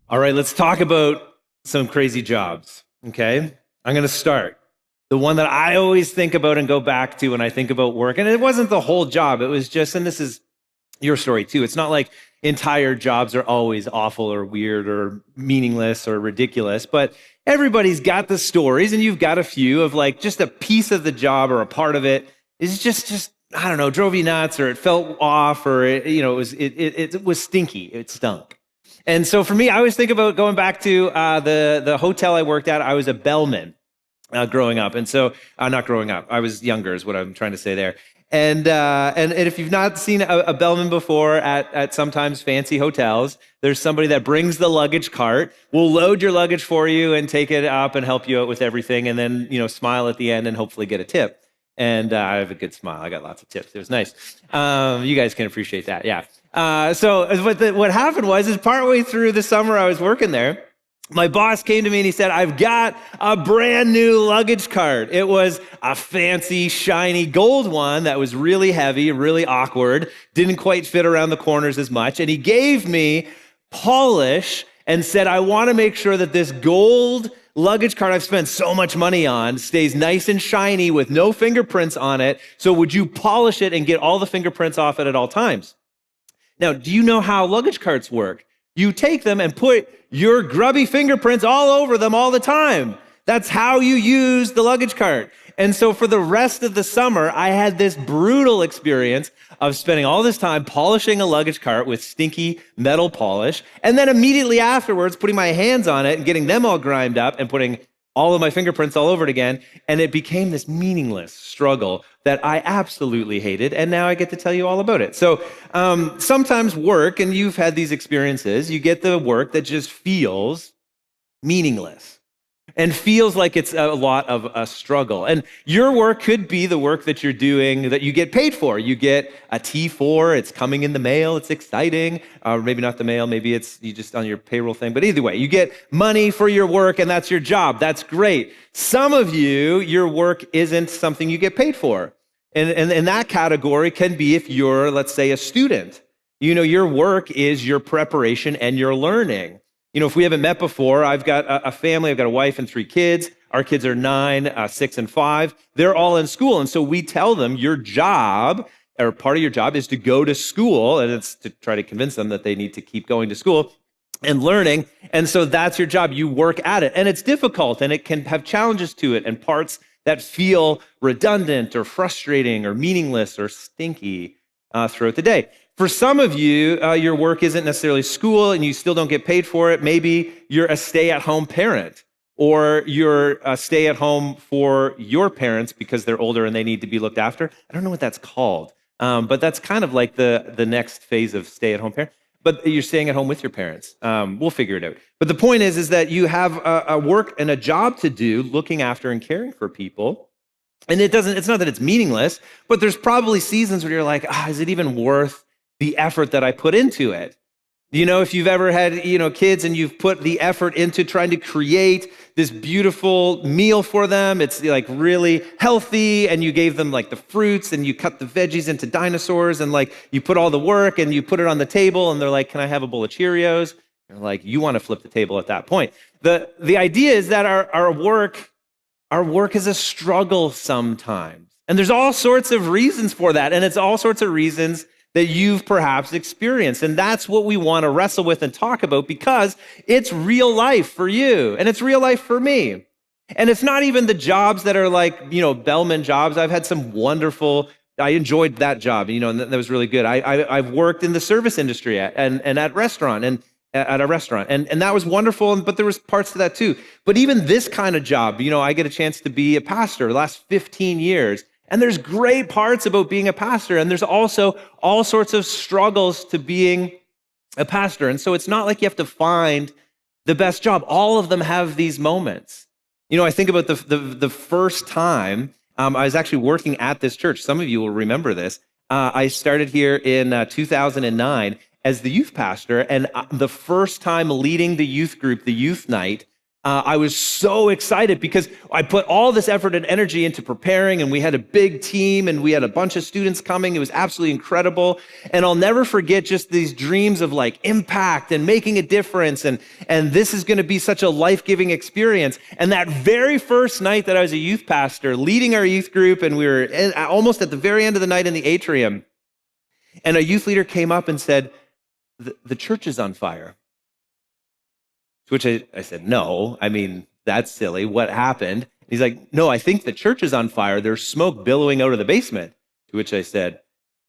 All right, let's talk about some crazy jobs, okay? I'm going to start. The one that I always think about and go back to when I think about work, and it wasn't the whole job, it was just, and this is your story too. It's not like entire jobs are always awful or weird or meaningless or ridiculous, but everybody's got the stories, and you've got a few of like just a piece of the job or a part of it is just I don't know, drove you nuts, or it felt off, or it was stinky, it stunk. And so for me, I always think about going back to the hotel I worked at. I was a bellman growing up, and so not growing up, I was younger, is what I'm trying to say there. And if you've not seen a bellman before at sometimes fancy hotels, there's somebody that brings the luggage cart, will load your luggage for you and take it up and help you out with everything, and then smile at the end and hopefully get a tip. And I have a good smile. I got lots of tips. It was nice. You guys can appreciate that, yeah. What happened was partway through the summer I was working there, my boss came to me and he said, I've got a brand new luggage cart. It was a fancy, shiny gold one that was really heavy, really awkward, didn't quite fit around the corners as much. And he gave me polish and said, I want to make sure that this gold luggage cart I've spent so much money on stays nice and shiny with no fingerprints on it. So would you polish it and get all the fingerprints off it at all times? Now, do you know how luggage carts work? You take them and put your grubby fingerprints all over them all the time. That's how you use the luggage cart. And so for the rest of the summer, I had this brutal experience of spending all this time polishing a luggage cart with stinky metal polish, and then immediately afterwards putting my hands on it and getting them all grimed up and putting all of my fingerprints all over it again. And it became this meaningless struggle that I absolutely hated. And now I get to tell you all about it. So sometimes work, and you've had these experiences, you get the work that just feels meaningless and feels like it's a lot of a struggle. And your work could be the work that you're doing that you get paid for. You get a T4, it's coming in the mail, it's exciting. Or maybe not the mail, maybe it's you just on your payroll thing. But either way, you get money for your work and that's your job. That's great. Some of you, your work isn't something you get paid for. And that category can be if you're, let's say, a student. Your work is your preparation and your learning. If we haven't met before, I've got a family, I've got a wife and 3 kids. Our kids are 9, 6, and 5. They're all in school. And so we tell them your job, or part of your job, is to go to school. And it's to try to convince them that they need to keep going to school and learning. And so that's your job. You work at it. And it's difficult, and it can have challenges to it and parts that feel redundant or frustrating or meaningless or stinky throughout the day. For some of you, your work isn't necessarily school and you still don't get paid for it. Maybe you're a stay-at-home parent, or you're a stay-at-home for your parents because they're older and they need to be looked after. I don't know what that's called, but that's kind of like the next phase of stay-at-home parent. But you're staying at home with your parents. We'll figure it out. But the point is that you have a work and a job to do looking after and caring for people. And it's not that it's meaningless, but there's probably seasons where you're like, is it even worth the effort that I put into it? If you've ever had, kids and you've put the effort into trying to create this beautiful meal for them, it's like really healthy, and you gave them like the fruits and you cut the veggies into dinosaurs, and like you put all the work and you put it on the table, and they're like, can I have a bowl of Cheerios? You're like, you want to flip the table at that point. The idea is that our work is a struggle sometimes. And there's all sorts of reasons for that. And it's all sorts of reasons that you've perhaps experienced. And that's what we want to wrestle with and talk about, because it's real life for you and it's real life for me. And it's not even the jobs that are like, bellman jobs. I've had some I enjoyed that job, and that was really good. I've worked in the service industry at a restaurant, and that was wonderful. But there was parts to that too. But even this kind of job, I get a chance to be a pastor the last 15 years. And there's great parts about being a pastor, and there's also all sorts of struggles to being a pastor. And so it's not like you have to find the best job. All of them have these moments. I think about the first time I was actually working at this church. Some of you will remember this. I started here in 2009 as the youth pastor, and the first time leading the youth group, the youth night, I was so excited because I put all this effort and energy into preparing, and we had a big team and we had a bunch of students coming. It was absolutely incredible. And I'll never forget just these dreams of like impact and making a difference. And this is going to be such a life-giving experience. And that very first night that I was a youth pastor leading our youth group, and we were almost at the very end of the night in the atrium, and a youth leader came up and said, the church is on fire. To which I said, no, I mean, that's silly. What happened? He's like, no, I think the church is on fire. There's smoke billowing out of the basement. To which I said,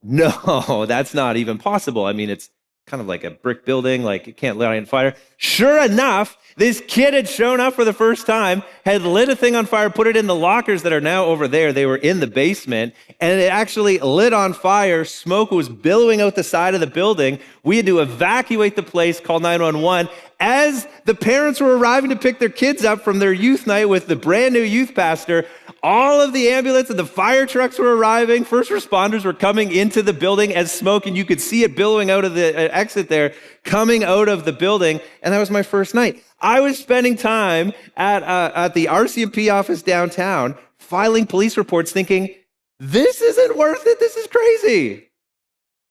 no, that's not even possible. I mean, it's kind of like a brick building, like it can't light on fire. Sure enough, this kid had shown up for the first time, had lit a thing on fire, put it in the lockers that are now over there. They were in the basement, and it actually lit on fire. Smoke was billowing out the side of the building. We had to evacuate the place, call 911. As the parents were arriving to pick their kids up from their youth night with the brand new youth pastor, all of the ambulance and the fire trucks were arriving. First responders were coming into the building as smoke, and you could see it billowing out of the exit there, coming out of the building. And that was my first night. I was spending time at the RCMP office downtown, filing police reports, thinking, this isn't worth it. This is crazy.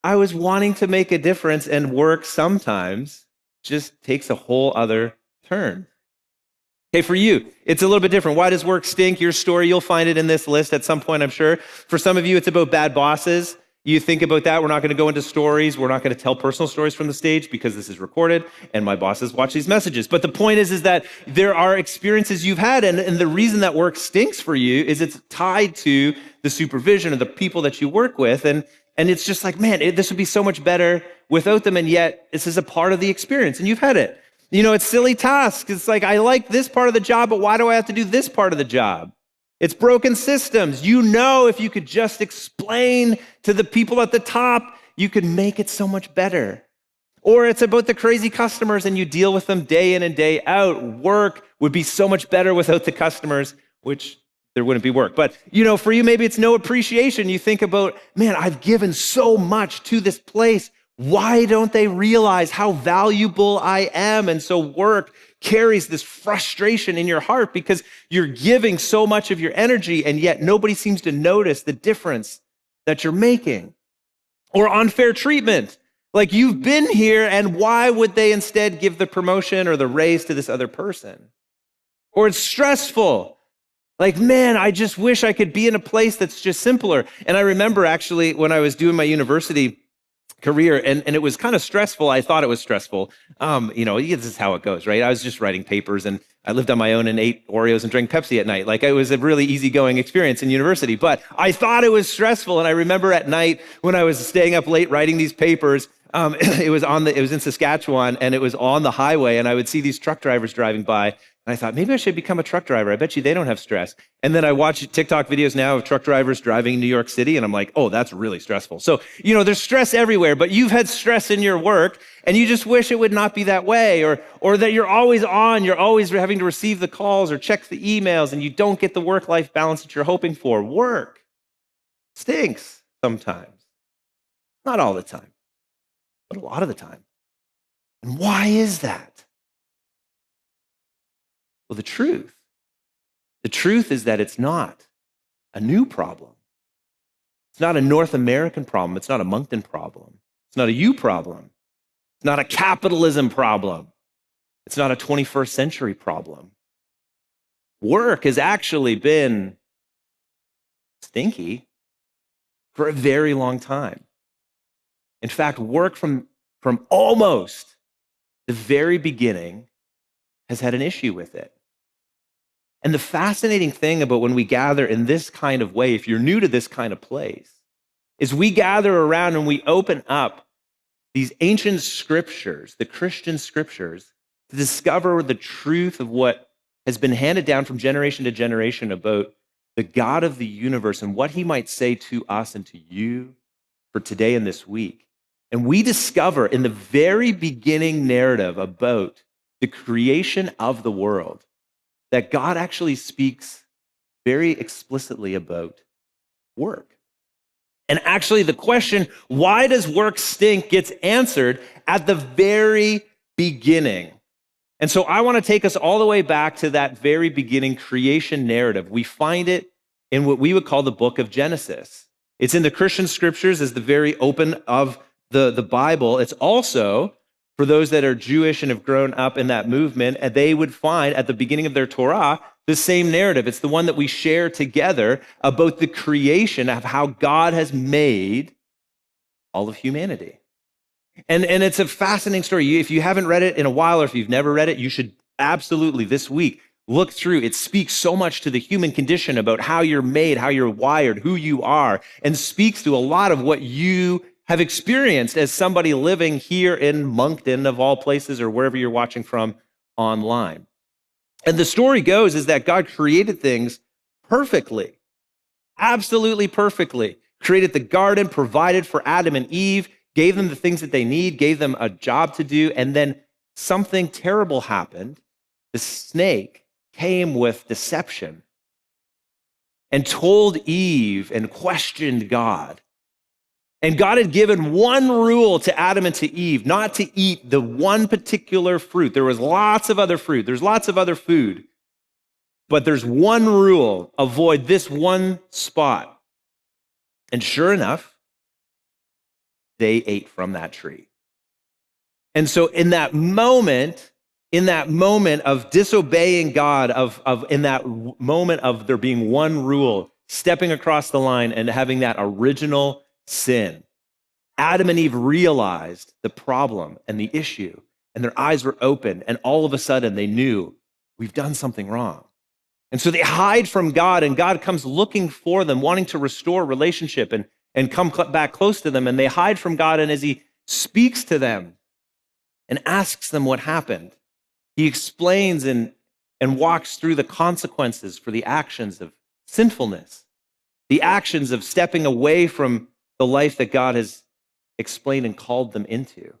I was wanting to make a difference, and work sometimes just takes a whole other turn. Okay, for you, it's a little bit different. Why does work stink? Your story, you'll find it in this list at some point, I'm sure. For some of you, it's about bad bosses. You think about that. We're not going to go into stories. We're not going to tell personal stories from the stage because this is recorded and my bosses watch these messages. But the point is that there are experiences you've had, and the reason that work stinks for you is it's tied to the supervision of the people that you work with. And it's just like, man, this would be so much better without them. And yet this is a part of the experience, and you've had it. You know, it's silly tasks. It's like, I like this part of the job, but why do I have to do this part of the job? It's broken systems. You know, if you could just explain to the people at the top, you could make it so much better. Or it's about the crazy customers and you deal with them day in and day out. Work would be so much better without the customers, which there wouldn't be work. But, you know, for you, maybe it's no appreciation. You think about, man, I've given so much to this place. Why don't they realize how valuable I am? And so work carries this frustration in your heart because you're giving so much of your energy, and yet nobody seems to notice the difference that you're making. Or unfair treatment. Like, you've been here, and why would they instead give the promotion or the raise to this other person? Or it's stressful. Like, man, I just wish I could be in a place that's just simpler. And I remember actually when I was doing my university career, and it was kind of stressful. I thought it was stressful. You know, this is how it goes, right? I was just writing papers, and I lived on my own and ate Oreos and drank Pepsi at night. Like, it was a really easygoing experience in university, but I thought it was stressful. And I remember at night when I was staying up late writing these papers, it was in Saskatchewan, and it was on the highway, and I would see these truck drivers driving by. And I thought, maybe I should become a truck driver. I bet you they don't have stress. And then I watch TikTok videos now of truck drivers driving in New York City, and I'm like, oh, that's really stressful. So, you know, there's stress everywhere, but you've had stress in your work, and you just wish it would not be that way, or that you're always on, you're always having to receive the calls or check the emails, and you don't get the work-life balance that you're hoping for. Work stinks sometimes. Not all the time, but a lot of the time. And why is that? Well, the truth is that it's not a new problem. It's not a North American problem. It's not a Moncton problem. It's not a you problem. It's not a capitalism problem. It's not a 21st century problem. Work has actually been stinky for a very long time. In fact, work from almost the very beginning has had an issue with it. And the fascinating thing about when we gather in this kind of way, if you're new to this kind of place, is we gather around and we open up these ancient scriptures, the Christian scriptures, to discover the truth of what has been handed down from generation to generation about the God of the universe and what he might say to us and to you for today and this week. And we discover in the very beginning narrative about the creation of the world that God actually speaks very explicitly about work. And actually the question, why does work stink, gets answered at the very beginning. And so I want to take us all the way back to that very beginning creation narrative. We find it in what we would call the book of Genesis. It's in the Christian scriptures as the very open of the Bible. It's also, for those that are Jewish and have grown up in that movement, and they would find at the beginning of their Torah the same narrative. It's the one that we share together about the creation of how God has made all of humanity. And it's a fascinating story. If you haven't read it in a while, or if you've never read it, you should absolutely this week look through. It speaks so much to the human condition about how you're made, how you're wired, who you are, and speaks to a lot of what you have experienced as somebody living here in Moncton, of all places, or wherever you're watching from online. And the story goes is that God created things perfectly, absolutely perfectly. Created the garden, provided for Adam and Eve, gave them the things that they need, gave them a job to do, and then something terrible happened. The snake came with deception and told Eve and questioned God. And God had given one rule to Adam and to Eve, not to eat the one particular fruit. There was lots of other fruit. There's lots of other food. But there's one rule: avoid this one spot. And sure enough, they ate from that tree. And so in that moment of disobeying God, in that moment of there being one rule, stepping across the line and having that original sin, Adam and Eve realized the problem and the issue, and their eyes were open, and all of a sudden they knew, we've done something wrong. And so they hide from God, and God comes looking for them, wanting to restore relationship and come back close to them, and they hide from God, and as he speaks to them and asks them what happened, he explains and walks through the consequences for the actions of sinfulness, the actions of stepping away from the life that God has explained and called them into.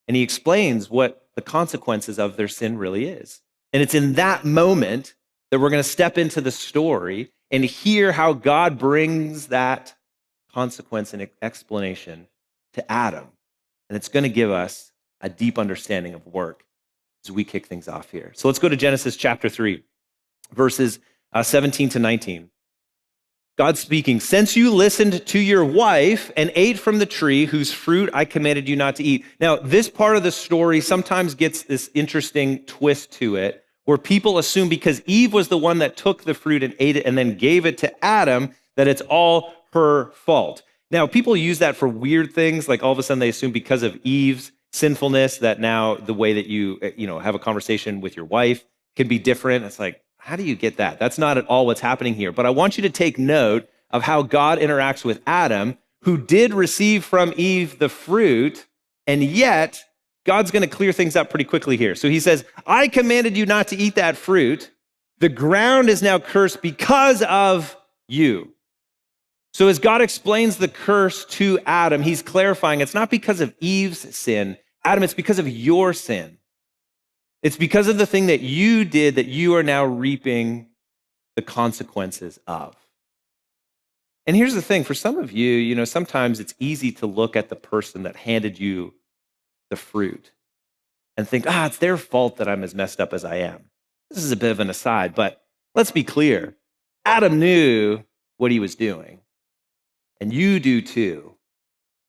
And he explains what the consequences of their sin really is. And it's in that moment that we're going to step into the story and hear how God brings that consequence and explanation to Adam. And it's going to give us a deep understanding of work as we kick things off here. So let's go to Genesis chapter 3, verses 17 to 19. God speaking, since you listened to your wife and ate from the tree whose fruit I commanded you not to eat. Now, this part of the story sometimes gets this interesting twist to it, where people assume because Eve was the one that took the fruit and ate it and then gave it to Adam, that it's all her fault. Now, people use that for weird things, like all of a sudden they assume because of Eve's sinfulness that now the way that you have a conversation with your wife can be different. It's like, how do you get that? That's not at all what's happening here. But I want you to take note of how God interacts with Adam, who did receive from Eve the fruit, and yet God's going to clear things up pretty quickly here. So he says, I commanded you not to eat that fruit. The ground is now cursed because of you. So as God explains the curse to Adam, he's clarifying it's not because of Eve's sin. Adam, it's because of your sin. It's because of the thing that you did that you are now reaping the consequences of. And here's the thing, for some of you, sometimes it's easy to look at the person that handed you the fruit and think, it's their fault that I'm as messed up as I am. This is a bit of an aside, but let's be clear. Adam knew what he was doing, and you do too.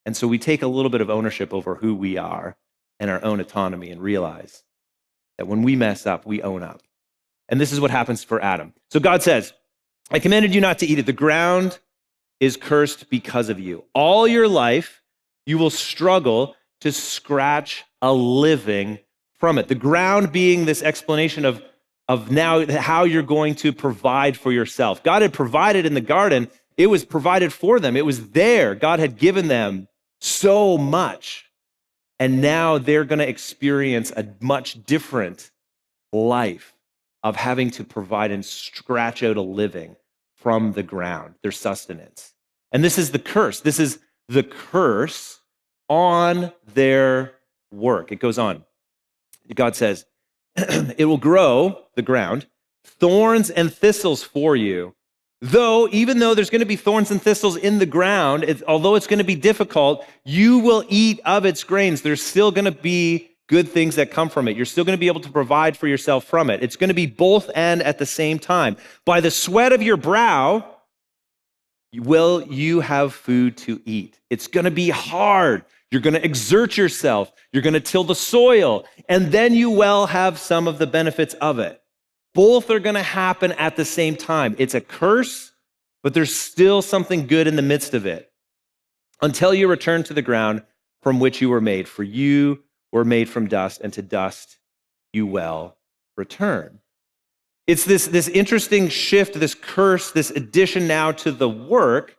And so we take a little bit of ownership over who we are and our own autonomy and realize that when we mess up, we own up. And this is what happens for Adam. So God says, I commanded you not to eat it. The ground is cursed because of you. All your life, you will struggle to scratch a living from it. The ground being this explanation of now how you're going to provide for yourself. God had provided in the garden. It was provided for them. It was there. God had given them so much. And now they're going to experience a much different life of having to provide and scratch out a living from the ground, their sustenance. And this is the curse. This is the curse on their work. It goes on. God says, it will grow, the ground, thorns and thistles for you. Even though there's going to be thorns and thistles in the ground, although it's going to be difficult, you will eat of its grains. There's still going to be good things that come from it. You're still going to be able to provide for yourself from it. It's going to be both and at the same time. By the sweat of your brow, will you have food to eat? It's going to be hard. You're going to exert yourself. You're going to till the soil, and then you will have some of the benefits of it. Both are going to happen at the same time. It's a curse, but there's still something good in the midst of it. Until you return to the ground from which you were made, for you were made from dust, and to dust you will return. It's this interesting shift, this curse, this addition now to the work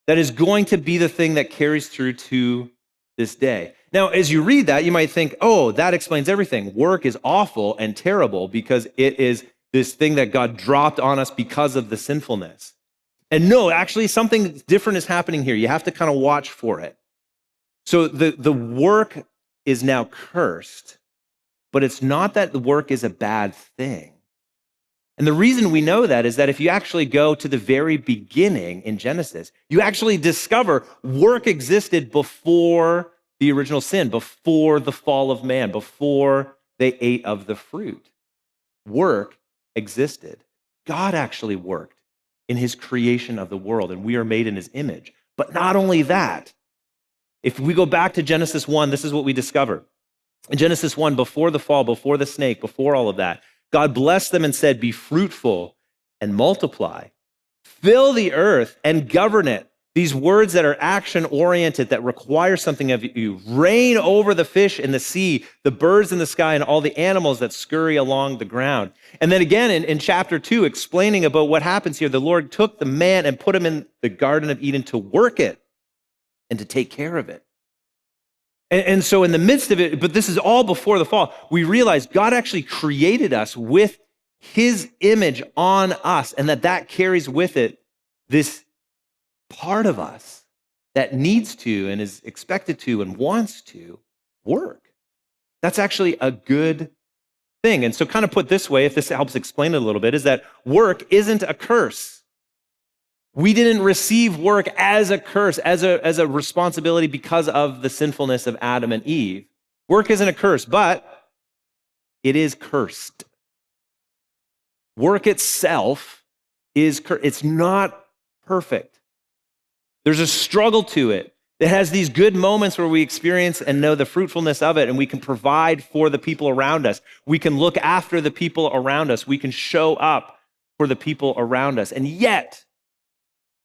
that is going to be the thing that carries through to this day. Now, as you read that, you might think, oh, that explains everything. Work is awful and terrible because it is this thing that God dropped on us because of the sinfulness. And no, actually, something different is happening here. You have to kind of watch for it. So the work is now cursed, but it's not that the work is a bad thing. And the reason we know that is that if you actually go to the very beginning in Genesis, you actually discover work existed before the original sin, before the fall of man, before they ate of the fruit. Work existed. God actually worked in his creation of the world, and we are made in his image. But not only that, if we go back to Genesis 1, this is what we discover. In Genesis 1, before the fall, before the snake, before all of that, God blessed them and said, be fruitful and multiply. Fill the earth and govern it. These words that are action-oriented, that require something of you. Reign over the fish in the sea, the birds in the sky, and all the animals that scurry along the ground. And then again in chapter 2, explaining about what happens here, the Lord took the man and put him in the Garden of Eden to work it and to take care of it. And so in the midst of it, but this is all before the fall, we realize God actually created us with his image on us, and that carries with it this part of us that needs to and is expected to and wants to work. That's actually a good thing. And so kind of put this way, if this helps explain it a little bit, is that work isn't a curse. We didn't receive work as a curse, as a responsibility because of the sinfulness of Adam and Eve. Work isn't a curse, but it is cursed. Work itself it's not perfect. There's a struggle to it. It has these good moments where we experience and know the fruitfulness of it, and we can provide for the people around us. We can look after the people around us. We can show up for the people around us. And yet,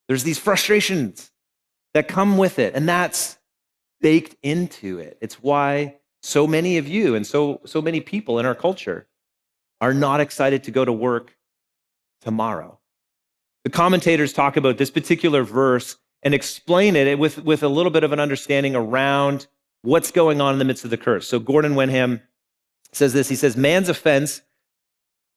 there's these frustrations that come with it, and that's baked into it. It's why so many of you and so many people in our culture are not excited to go to work tomorrow. The commentators talk about this particular verse and explain it with a little bit of an understanding around what's going on in the midst of the curse. So Gordon Wenham says this. He says, man's offense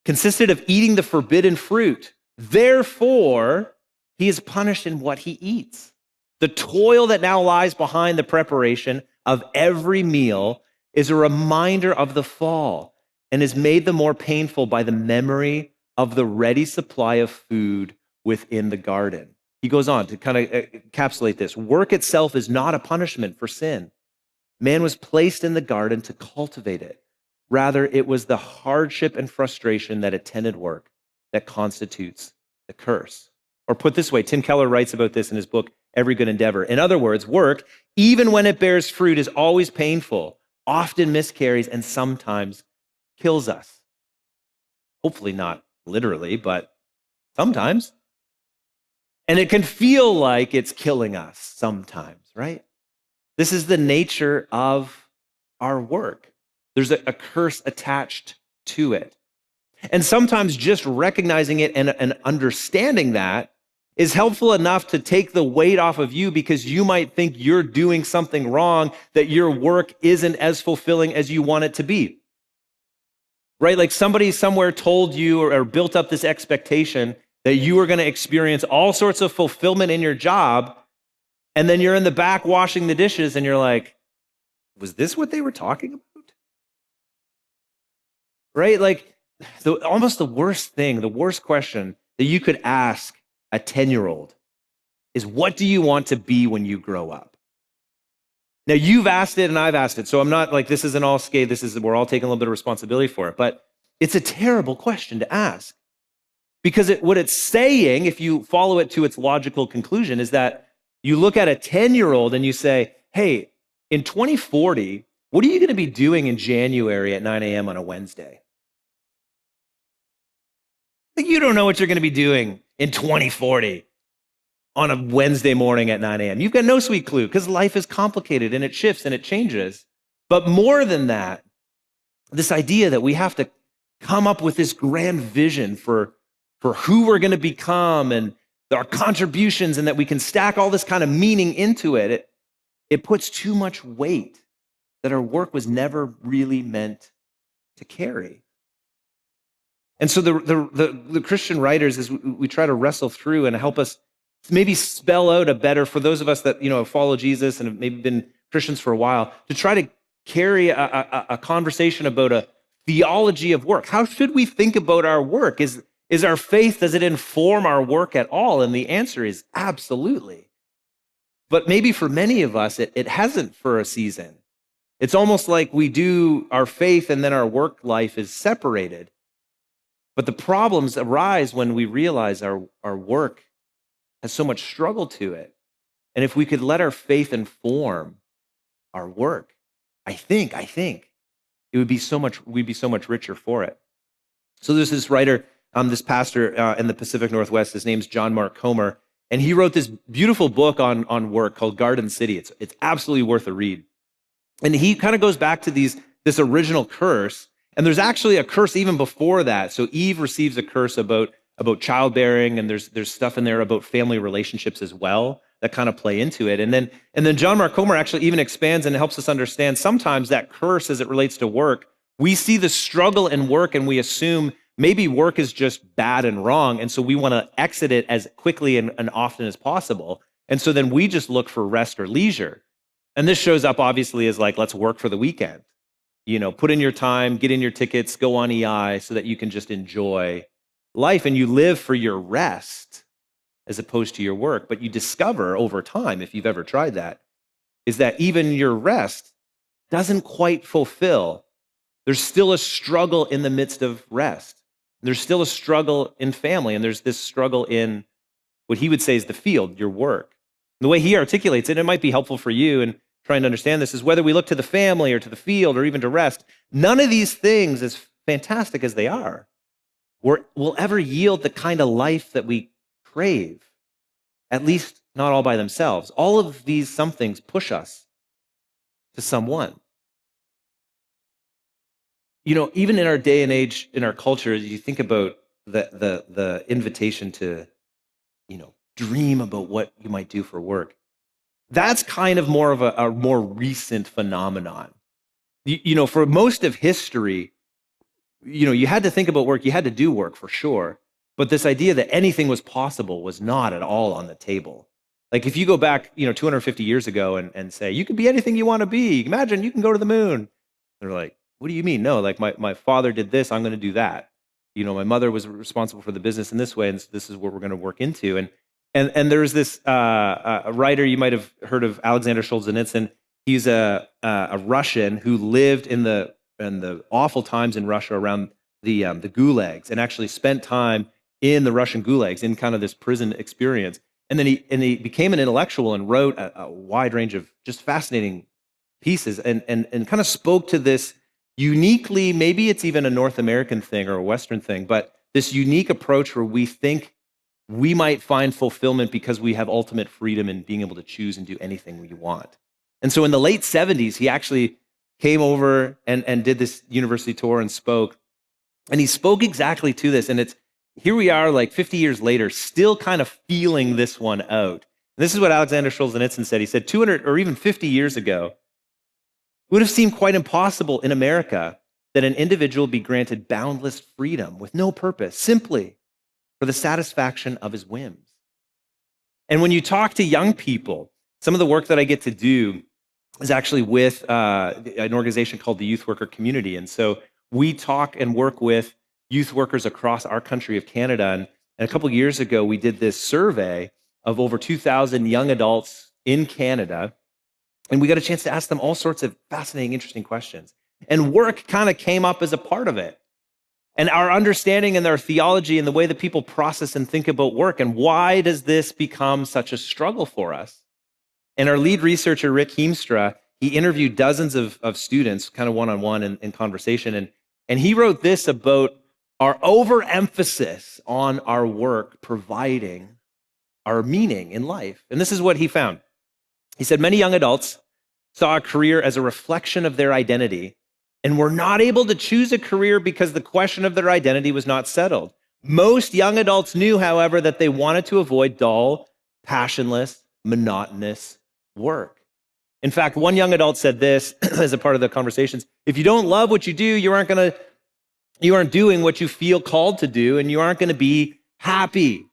consisted of eating the forbidden fruit. Therefore, he is punished in what he eats. The toil that now lies behind the preparation of every meal is a reminder of the fall and is made the more painful by the memory of the ready supply of food within the garden. He goes on to kind of encapsulate this. Work itself is not a punishment for sin. Man was placed in the garden to cultivate it. Rather, it was the hardship and frustration that attended work that constitutes the curse. Or put this way, Tim Keller writes about this in his book, Every Good Endeavor. In other words, work, even when it bears fruit, is always painful, often miscarries, and sometimes kills us. Hopefully not literally, but sometimes. And it can feel like it's killing us sometimes, right? This is the nature of our work. There's a curse attached to it. And sometimes just recognizing it and understanding that is helpful enough to take the weight off of you, because you might think you're doing something wrong, that your work isn't as fulfilling as you want it to be. Right? Like somebody somewhere told you or built up this expectation that you are going to experience all sorts of fulfillment in your job, and then you're in the back washing the dishes and you're like, was this what they were talking about? Right? Like almost the worst thing, the worst question that you could ask a 10-year-old is, what do you want to be when you grow up? Now, you've asked it and I've asked it. So I'm not like, this isn't all scathed. We're all taking a little bit of responsibility for it. But it's a terrible question to ask. Because what it's saying, if you follow it to its logical conclusion, is that you look at a 10-year-old and you say, hey, in 2040, what are you going to be doing in January at 9 a.m. on a Wednesday? You don't know what you're going to be doing in 2040 on a Wednesday morning at 9 a.m. You've got no sweet clue because life is complicated and it shifts and it changes. But more than that, this idea that we have to come up with this grand vision for who we're going to become and our contributions, and that we can stack all this kind of meaning into it, it puts too much weight that our work was never really meant to carry. And so the Christian writers, as we try to wrestle through and help us maybe spell out a better, for those of us that follow Jesus and have maybe been Christians for a while, to try to carry a conversation about a theology of work. How should we think about our work? Is our faith, does it inform our work at all? And the answer is absolutely. But maybe for many of us, it hasn't for a season. It's almost like we do our faith and then our work life is separated. But the problems arise when we realize our work has so much struggle to it. And if we could let our faith inform our work, I think it would be we'd be so much richer for it. So there's this writer, this pastor in the Pacific Northwest. His name's John Mark Comer, and he wrote this beautiful book on work called Garden City. It's absolutely worth a read. And he kind of goes back to this original curse, and there's actually a curse even before that. So Eve receives a curse about childbearing, and there's stuff in there about family relationships as well that kind of play into it. And then John Mark Comer actually even expands and helps us understand sometimes that curse as it relates to work. We see the struggle in work and we assume maybe work is just bad and wrong, and so we want to exit it as quickly and often as possible. And so then we just look for rest or leisure. And this shows up obviously as like, let's work for the weekend. Put in your time, get in your tickets, go on EI so that you can just enjoy life and you live for your rest as opposed to your work. But you discover over time, if you've ever tried that, is that even your rest doesn't quite fulfill. There's still a struggle in the midst of rest. There's still a struggle in family, and there's this struggle in what he would say is the field, your work. And the way he articulates it, it might be helpful for you in trying to understand this, is whether we look to the family or to the field or even to rest, none of these things, as fantastic as they are, will ever yield the kind of life that we crave, at least not all by themselves. All of these somethings push us to someone. Even in our day and age, in our culture, you think about the invitation to, dream about what you might do for work. That's kind of more of a more recent phenomenon. For most of history, you had to think about work, you had to do work for sure. But this idea that anything was possible was not at all on the table. Like if you go back, 250 years ago and say, you can be anything you want to be. Imagine you can go to the moon. They're like, what do you mean? No, like my father did this, I'm going to do that. My mother was responsible for the business in this way, and this is what we're going to work into. And there's this a writer, you might have heard of Alexander Solzhenitsyn. He's a Russian who lived in the awful times in Russia around the gulags, and actually spent time in the Russian gulags in kind of this prison experience. And then he became an intellectual and wrote a wide range of just fascinating pieces, and kind of spoke to this uniquely, maybe it's even a North American thing or a Western thing, but this unique approach where we think we might find fulfillment because we have ultimate freedom in being able to choose and do anything we want. And so in the late 70s, he actually came over and did this university tour and spoke. And he spoke exactly to this. And here we are like 50 years later, still kind of feeling this one out. And this is what Alexander Solzhenitsyn said. He said 200 or even 50 years ago, it would have seemed quite impossible in America that an individual be granted boundless freedom with no purpose, simply for the satisfaction of his whims. And when you talk to young people, some of the work that I get to do is actually with an organization called the Youth Worker Community. And so we talk and work with youth workers across our country of Canada. And a couple of years ago, we did this survey of over 2,000 young adults in Canada. And we got a chance to ask them all sorts of fascinating, interesting questions. And work kind of came up as a part of it. And our understanding and our theology and the way that people process and think about work, and why does this become such a struggle for us? And our lead researcher, Rick Heemstra, he interviewed dozens of students, kind of one-on-one in conversation. And he wrote this about our overemphasis on our work providing our meaning in life. And this is what he found. He said, many young adults saw a career as a reflection of their identity and were not able to choose a career because the question of their identity was not settled. Most young adults knew, however, that they wanted to avoid dull, passionless, monotonous work. In fact, one young adult said this as a part of the conversations: if you don't love what you do, you aren't doing what you feel called to do, and you aren't going to be happy.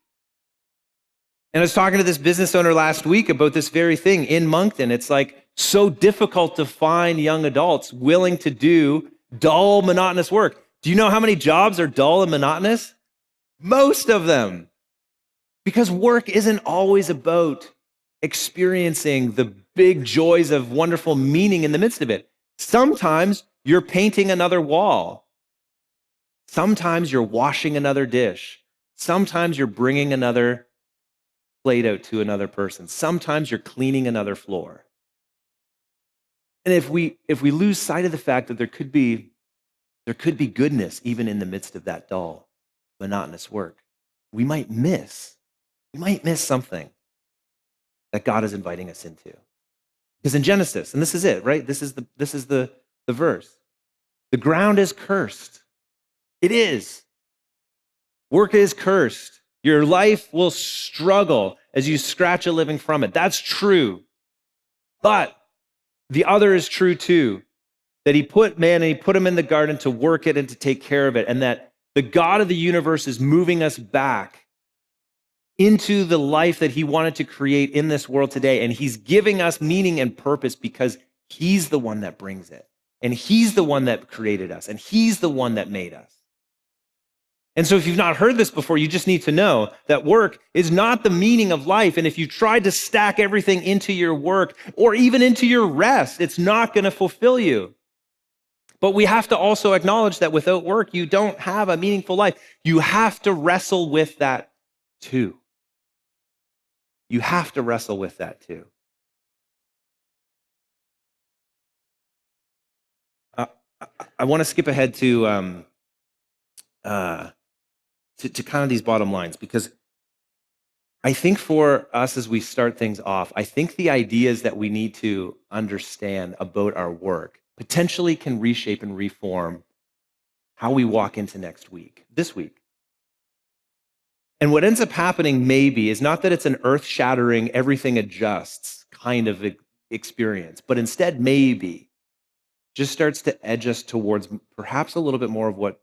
And I was talking to this business owner last week about this very thing in Moncton. It's like so difficult to find young adults willing to do dull, monotonous work. Do you know how many jobs are dull and monotonous? Most of them. Because work isn't always about experiencing the big joys of wonderful meaning in the midst of it. Sometimes you're painting another wall. Sometimes you're washing another dish. Sometimes you're bringing another plate out to another person. Sometimes you're cleaning another floor. And if we lose sight of the fact that there could be goodness even in the midst of that dull, monotonous work, we might miss something that God is inviting us into. Because in Genesis, and this is it, right? This is the verse. The ground is cursed. It is. Work is cursed. Your life will struggle as you scratch a living from it. That's true. But the other is true too, that he put man and he put him in the garden to work it and to take care of it, and that the God of the universe is moving us back into the life that he wanted to create in this world today. And he's giving us meaning and purpose because he's the one that brings it. And he's the one that created us. And he's the one that made us. And so if you've not heard this before, you just need to know that work is not the meaning of life. And if you try to stack everything into your work or even into your rest, it's not going to fulfill you. But we have to also acknowledge that without work, you don't have a meaningful life. You have to wrestle with that too. You have to wrestle with that too. I want to skip ahead to kind of these bottom lines, because I think for us as we start things off, I think the ideas that we need to understand about our work potentially can reshape and reform how we walk into this week. And what ends up happening maybe is not that it's an earth-shattering, everything adjusts kind of experience, but instead maybe just starts to edge us towards perhaps a little bit more of what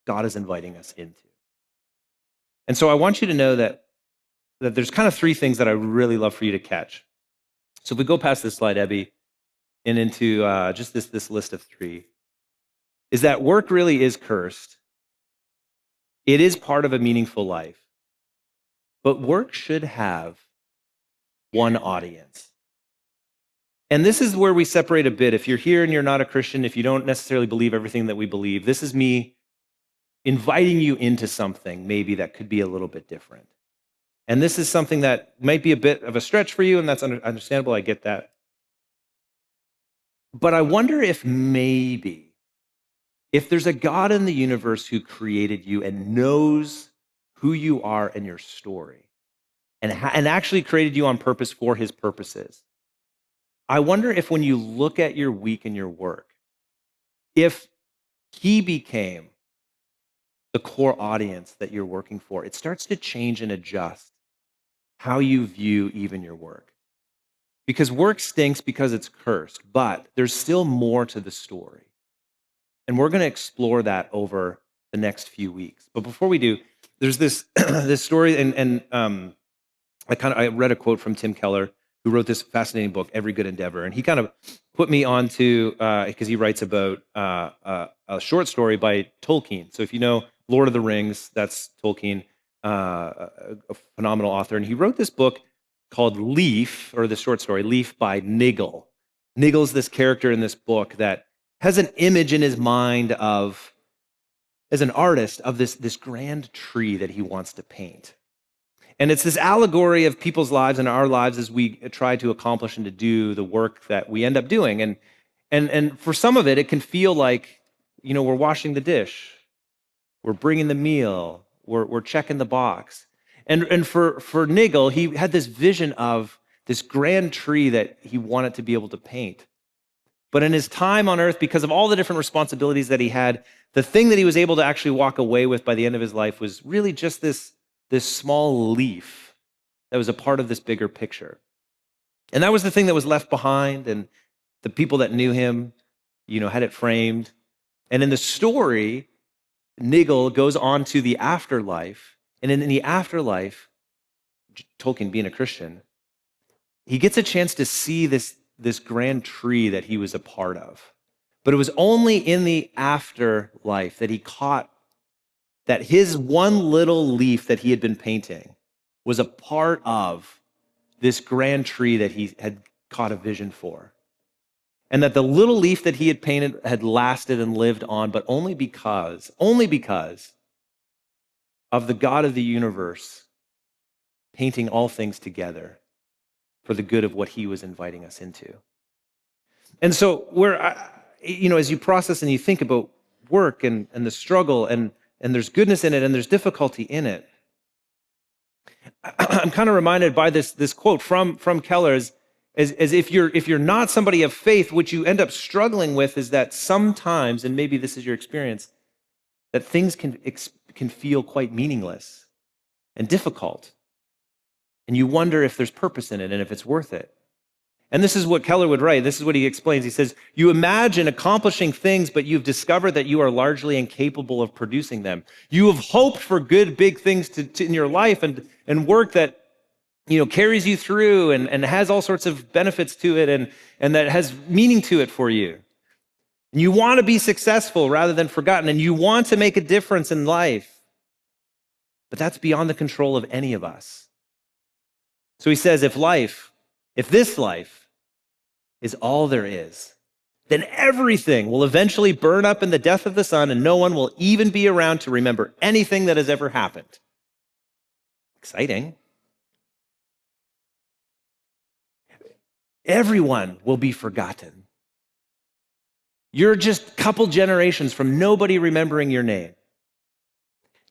God is inviting us into. And so I want you to know that there's kind of three things that I really love for you to catch. So if we go past this slide, Ebby, and into just this list of three, is that work really is cursed. It is part of a meaningful life. But work should have one audience. And this is where we separate a bit. If you're here and you're not a Christian, if you don't necessarily believe everything that we believe, this is me inviting you into something maybe that could be a little bit different. And this is something that might be a bit of a stretch for you, and that's understandable. I get that. But I wonder if maybe, if there's a God in the universe who created you and knows who you are and your story, and actually created you on purpose for his purposes, I wonder if when you look at your week and your work, if he became the core audience that you're working for, it starts to change and adjust how you view even your work. Because work stinks because it's cursed, but there's still more to the story. And we're going to explore that over the next few weeks. But before we do, there's this this story, and I read a quote from Tim Keller, who wrote this fascinating book, Every Good Endeavor, and he kind of put me onto because he writes about a short story by Tolkien. So if you know Lord of the Rings, that's Tolkien, a phenomenal author, and he wrote this book called Leaf, or the short story Leaf by Niggle. Nigel's this character in this book that has an image in his mind of, as an artist, of this grand tree that he wants to paint. And it's this allegory of people's lives and our lives as we try to accomplish and to do the work that we end up doing. And for some of it, it can feel like, we're washing the dish, we're bringing the meal, we're checking the box. And for Nigel, he had this vision of this grand tree that he wanted to be able to paint. But in his time on earth, because of all the different responsibilities that he had, the thing that he was able to actually walk away with by the end of his life was really just this small leaf that was a part of this bigger picture. And that was the thing that was left behind, and the people that knew him, had it framed. And in the story, Nigel goes on to the afterlife, and in the afterlife, Tolkien being a Christian, he gets a chance to see this grand tree that he was a part of. But it was only in the afterlife that he caught that his one little leaf that he had been painting was a part of this grand tree that he had caught a vision for. And that the little leaf that he had painted had lasted and lived on, but only because of the God of the universe painting all things together for the good of what he was inviting us into. And so as you process and you think about work and the struggle, and there's goodness in it and there's difficulty in it, I'm kind of reminded by this quote from Keller as if you're not somebody of faith, what you end up struggling with is that sometimes, and maybe this is your experience, that things can feel quite meaningless and difficult. And you wonder if there's purpose in it and if it's worth it. And this is what Keller would write. This is what he explains. He says, you imagine accomplishing things, but you've discovered that you are largely incapable of producing them. You have hoped for good, big things in your life and work that carries you through and has all sorts of benefits to it and that has meaning to it for you. And you want to be successful rather than forgotten, and you want to make a difference in life. But that's beyond the control of any of us. So he says, if this life is all there is, then everything will eventually burn up in the death of the sun, and no one will even be around to remember anything that has ever happened. Exciting. Everyone will be forgotten. You're just a couple generations from nobody remembering your name.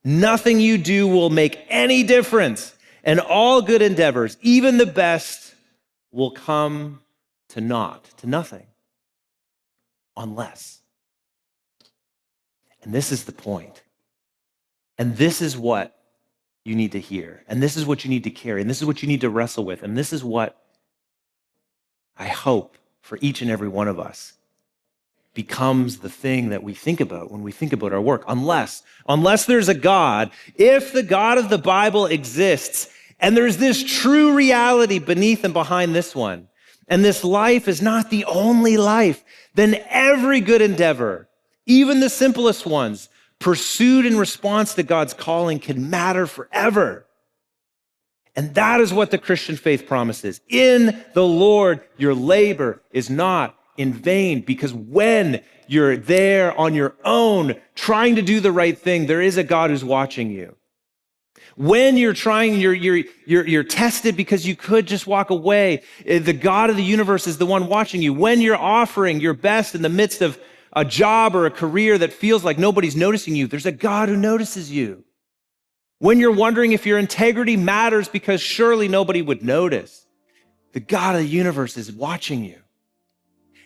Nothing you do will make any difference. And all good endeavors, even the best, will come to naught, to nothing, unless. And this is the point. And this is what you need to hear. And this is what you need to carry. And this is what you need to wrestle with. And this is what I hope for each and every one of us becomes the thing that we think about when we think about our work. Unless there's a God, if the God of the Bible exists, and there's this true reality beneath and behind this one, and this life is not the only life, then every good endeavor, even the simplest ones, pursued in response to God's calling can matter forever. And that is what the Christian faith promises. In the Lord, your labor is not in vain, because when you're there on your own, trying to do the right thing, there is a God who's watching you. When you're trying, you're tested because you could just walk away. The God of the universe is the one watching you. When you're offering your best in the midst of a job or a career that feels like nobody's noticing you, there's a God who notices you. When you're wondering if your integrity matters because surely nobody would notice, the God of the universe is watching you.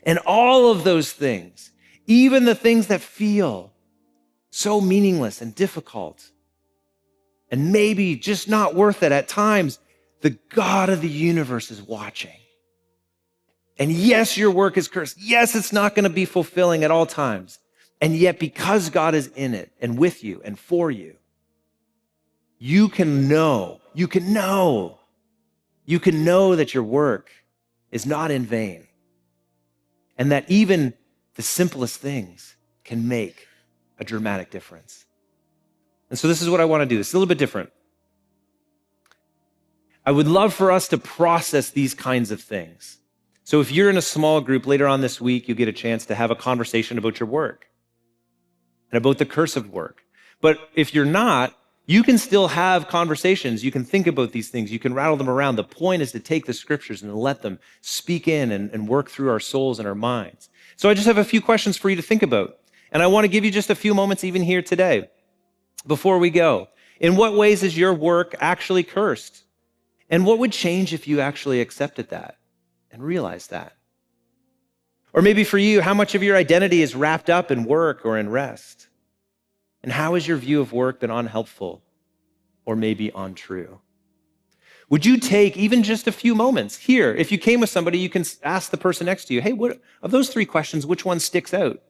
And all of those things, even the things that feel so meaningless and difficult, and maybe just not worth it at times, the God of the universe is watching. And yes, your work is cursed. Yes, it's not going to be fulfilling at all times. And yet, because God is in it and with you and for you, you can know that your work is not in vain. And that even the simplest things can make a dramatic difference. And so this is what I want to do. It's a little bit different. I would love for us to process these kinds of things. So if you're in a small group later on this week, you get a chance to have a conversation about your work and about the curse of work. But if you're not, you can still have conversations. You can think about these things. You can rattle them around. The point is to take the scriptures and let them speak in and work through our souls and our minds. So I just have a few questions for you to think about. And I want to give you just a few moments even here today before we go. In what ways is your work actually cursed? And what would change if you actually accepted that and realized that? Or maybe for you, how much of your identity is wrapped up in work or in rest? And how has your view of work been unhelpful or maybe untrue? Would you take even just a few moments here? If you came with somebody, you can ask the person next to you, hey, what of those three questions, which one sticks out?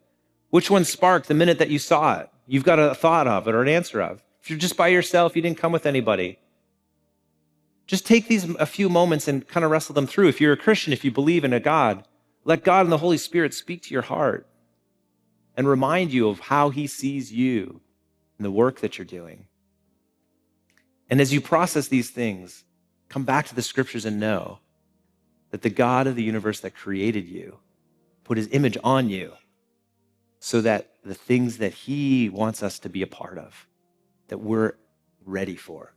Which one sparked the minute that you saw it? You've got a thought of it or an answer of. If you're just by yourself, you didn't come with anybody, just take a few moments and kind of wrestle them through. If you're a Christian, if you believe in a God, let God and the Holy Spirit speak to your heart and remind you of how he sees you and the work that you're doing. And as you process these things, come back to the scriptures and know that the God of the universe that created you put his image on you so that the things that he wants us to be a part of, that we're ready for,